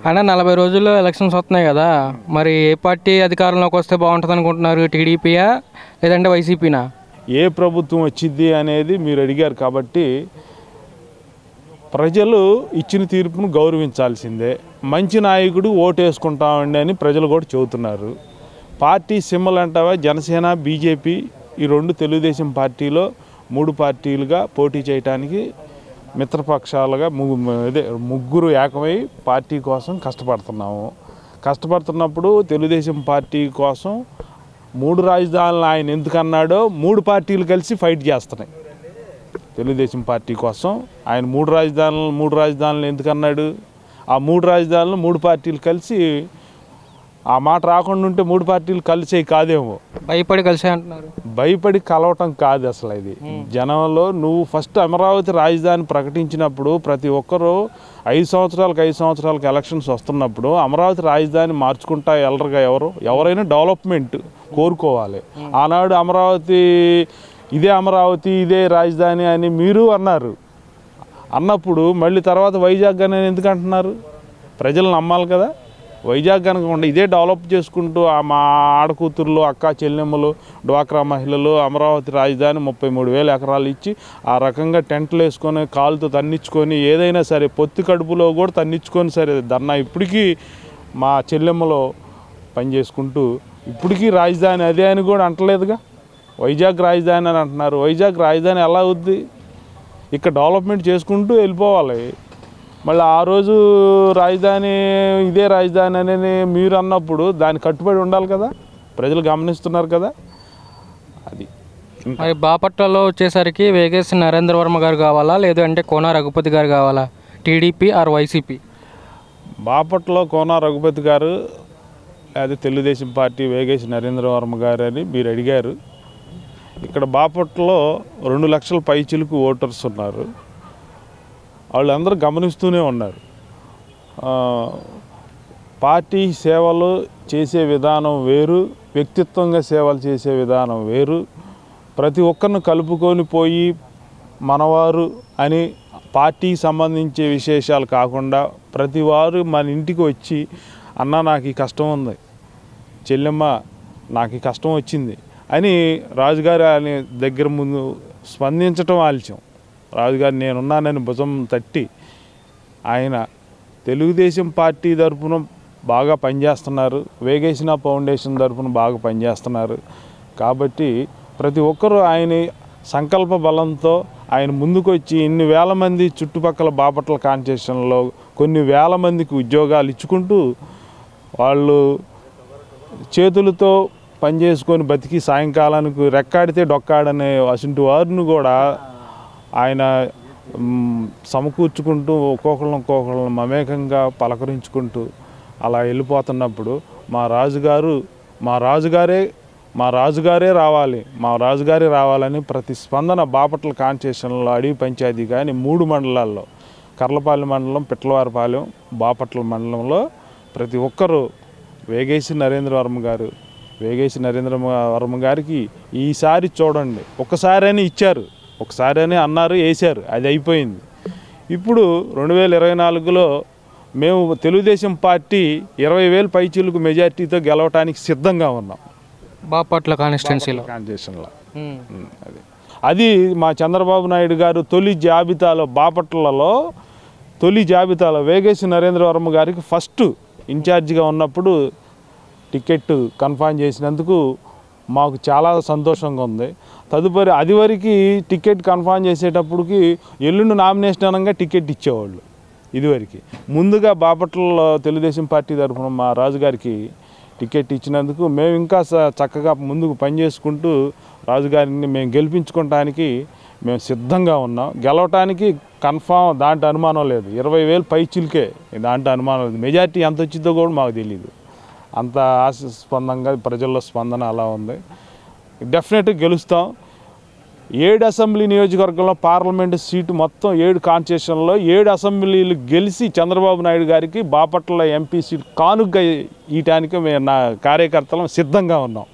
అన్న 40 రోజుల్లో ఎలక్షన్స్ వస్తున్నాయి కదా, మరి ఏ పార్టీ అధికారంలోకి వస్తే బాగుంటుంది అనుకుంటున్నారు? టీడీపీయా లేదంటే వైసీపీనా? ఏ ప్రభుత్వం వచ్చింది అనేది మీరు అడిగారు కాబట్టి ప్రజలు ఇచ్చిన తీర్పును గౌరవించాల్సిందే. మంచి నాయకుడు ఓటు వేసుకుంటామండి అని ప్రజలు కూడా చెబుతున్నారు. పార్టీ సింబల్ అంటావా జనసేన, బీజేపీ ఈ రెండు తెలుగుదేశం పార్టీలో 3 పార్టీలుగా పోటీ చేయడానికి మిత్రపక్షాలుగా ముగ్గురు ఏకమై పార్టీ కోసం కష్టపడుతున్నాము. కష్టపడుతున్నప్పుడు తెలుగుదేశం పార్టీ కోసం 3 రాజధానులు ఆయన ఎందుకన్నాడో 3 పార్టీలు కలిసి ఫైట్ చేస్తున్నాయి. తెలుగుదేశం పార్టీ కోసం ఆయన 3 రాజధానులు ఎందుకన్నాడు? ఆ 3 రాజధానులు 3 పార్టీలు కలిసి ఆ మాట రాకుండా ఉంటే 3 పార్టీలు కలిసే కాదేమో. భయపడి కలిసే అంటున్నారు. భయపడి కలవటం కాదు అసలు. ఇది జనంలో నువ్వు ఫస్ట్ అమరావతి రాజధాని ప్రకటించినప్పుడు ప్రతి ఒక్కరూ 5 సంవత్సరాలకు ఎలక్షన్స్ వస్తున్నప్పుడు అమరావతి రాజధాని మార్చుకుంటా వెళ్ళరుగా. ఎవరైనా డెవలప్మెంట్ కోరుకోవాలి. ఆనాడు ఇదే అమరావతి ఇదే రాజధాని అని మీరు అన్నప్పుడు మళ్ళీ తర్వాత వైజాగ్ అని ఎందుకు అంటున్నారు? ప్రజలు నమ్మాలి కదా. వైజాగ్ కనుక ఇదే డెవలప్ చేసుకుంటూ మా ఆడకూతుర్లు, అక్క చెల్లెమ్మలు, డ్వాక్రా మహిళలు అమరావతి రాజధాని 33,000 ఎకరాలు ఇచ్చి ఆ రకంగా టెంట్లు వేసుకొని కాలుతో తన్నించుకొని ఏదైనా సరే పొత్తి కడుపులో కూడా తన్నించుకొని సరే ధర్నా ఇప్పటికీ మా చెల్లెమ్మలో పనిచేసుకుంటూ ఇప్పటికీ రాజధాని అదే అని కూడా అంటలేదుగా. వైజాగ్ రాజధాని అని అంటున్నారు. వైజాగ్ రాజధాని ఎలా అవుద్ది? ఇక్కడ డెవలప్మెంట్ చేసుకుంటూ వెళ్ళిపోవాలి. మళ్ళీ ఆ రోజు రాజధాని ఇదే రాజధాని అని మీరు అన్నప్పుడు దాన్ని కట్టుబడి ఉండాలి కదా. ప్రజలు గమనిస్తున్నారు కదా. అది మరి బాపట్లలో వచ్చేసరికి వేగేసి నరేంద్ర వర్మ గారు కావాలా లేదంటే కోన రఘుపతి గారు కావాలా? TDP or YCP? బాపట్లలో కోన రఘుపతి గారు లేదా తెలుగుదేశం పార్టీ వేగేసి నరేంద్ర వర్మ గారు అని మీరు అడిగారు. ఇక్కడ బాపట్లలో 2 లక్షల పైచిలుకు ఓటర్స్ ఉన్నారు. వాళ్ళందరూ గమనిస్తూనే ఉన్నారు. పార్టీ సేవలు చేసే విధానం వేరు, వ్యక్తిత్వంగా సేవలు చేసే విధానం వేరు. ప్రతి ఒక్కరిని కలుపుకొని పోయి మనవారు అని పార్టీకి సంబంధించే విశేషాలు కాకుండా ప్రతి వారు మన ఇంటికి వచ్చి అన్న నాకు ఈ కష్టం ఉంది, చెల్లెమ్మ నాకు ఈ కష్టం వచ్చింది అని రాజుగారి అని దగ్గర ముందు స్పందించటం ఆలస్యం. రాజుగారు నేనున్నానని భుజం తట్టి ఆయన తెలుగుదేశం పార్టీ తరఫున బాగా పనిచేస్తున్నారు. వేగేసిన ఫౌండేషన్ తరఫున బాగా పనిచేస్తున్నారు. కాబట్టి ప్రతి ఒక్కరూ ఆయన సంకల్ప బలంతో ఆయన ముందుకు వచ్చి ఇన్ని వేల మంది చుట్టుపక్కల బాపట్ల కాన్స్టిట్యూషన్లో కొన్ని వేల మందికి ఉద్యోగాలు ఇచ్చుకుంటూ వాళ్ళు చేతులతో పనిచేసుకొని బతికి సాయంకాలానికి రెక్కాడితే డొక్కాడనే అసంటి వారిని కూడా ఆయన సమకూర్చుకుంటూ ఒక్కొక్కళ్ళని మమేకంగా పలకరించుకుంటూ అలా వెళ్ళిపోతున్నప్పుడు మా రాజుగారే రావాలని ప్రతి స్పందన బాపట్ల కాన్స్టిట్యూషన్లో అడవి పంచాయతీ కానీ 3 మండలాల్లో కర్లపాలెం మండలం, పిట్లవారిపాలెం, బాపట్ల మండలంలో ప్రతి ఒక్కరూ వేగేసి నరేంద్ర వర్మ గారికి ఈసారి చూడండి. ఒక్కసారైనా ఇచ్చారు, ఒకసారి అన్నారు, వేశారు, అది అయిపోయింది. ఇప్పుడు 2024లో మేము తెలుగుదేశం పార్టీ 20,000 పైచీలకు మెజార్టీతో గెలవటానికి సిద్ధంగా ఉన్నాం బాపట్ల కాన్స్టిట్యున్సీలో. అది మా చంద్రబాబు నాయుడు గారు బాపట్లలో తొలి జాబితాలో వేగేసి నరేంద్ర వర్మ గారికి ఫస్ట్ ఇన్ఛార్జిగా ఉన్నప్పుడు టికెట్ కన్ఫర్మ్ చేసినందుకు మాకు చాలా సంతోషంగా ఉంది. తదుపరి అదివరకు టికెట్ కన్ఫర్మ్ చేసేటప్పటికి ఎల్లుండి నామినేషన్ అనగా టికెట్ ఇచ్చేవాళ్ళు. ఇదివరకు ముందుగా బాపట్లలో తెలుగుదేశం పార్టీ తరఫున మా రాజుగారికి టికెట్ ఇచ్చినందుకు మేము ఇంకా చక్కగా ముందుకు పనిచేసుకుంటూ రాజుగారిని మేము గెలిపించుకోవటానికి మేము సిద్ధంగా ఉన్నాం. గెలవటానికి కన్ఫామ్, దాంట్లో అనుమానం లేదు. 20,000 పైచిలుకే, దాంట్లో అనుమానం లేదు. మెజార్టీ ఎంత వచ్చిందో కూడా మాకు తెలియదు. అంత ఆశాస్పందంగా ప్రజల్లో స్పందన అలా ఉంది. డెఫినెట్గా గెలుస్తాం. 7 అసెంబ్లీ నియోజకవర్గంలో పార్లమెంటు సీటు మొత్తం 7 కాన్స్టిట్యూషన్లో 7 అసెంబ్లీలు గెలిచి చంద్రబాబు నాయుడు గారికి బాపట్ల ఎంపీ సీట్ కానుగ్గా ఇయటానికి మేము కార్యకర్తలం సిద్ధంగా ఉన్నాం.